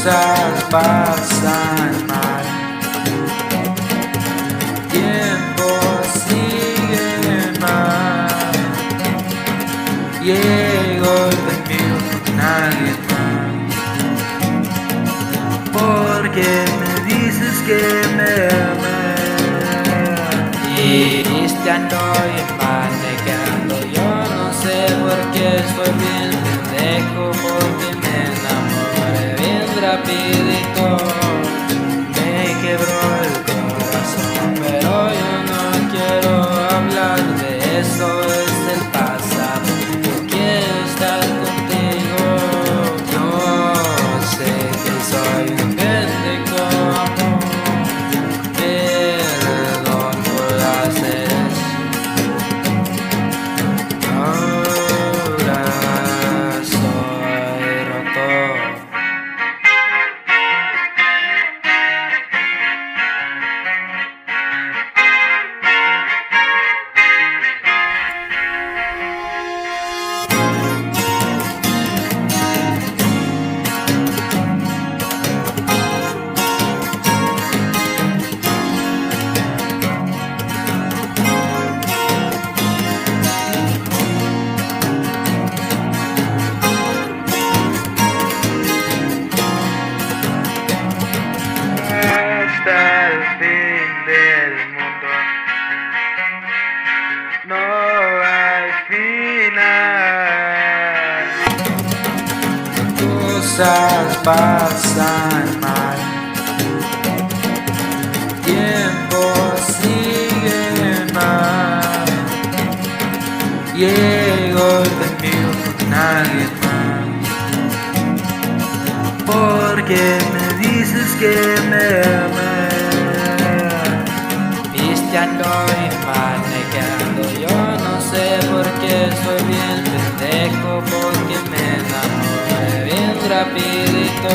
cosas pasan mal, tiempo sigue mal, llego y termino con alguien más, porque me dices que me amas y ya estoy manejando. Yo no sé por qué soy bien pendejo, porque me enamoré bien rapidito, me quebró el corazón, pero yo no quiero hablar de eso, es el pasado. Yo quiero estar contigo, yo sé que soy un pendejo, amor, perdón por hacer eso. Ahora estoy roto. Hasta el fin del mundo no hay final. Cosas pasan mal, tiempo sigue mal, llego y termino con alguien más, porque me dices que me amas. Pisteando y manejando, yo no sé por qué soy bien pendejo, porque me enamoré bien rapidito.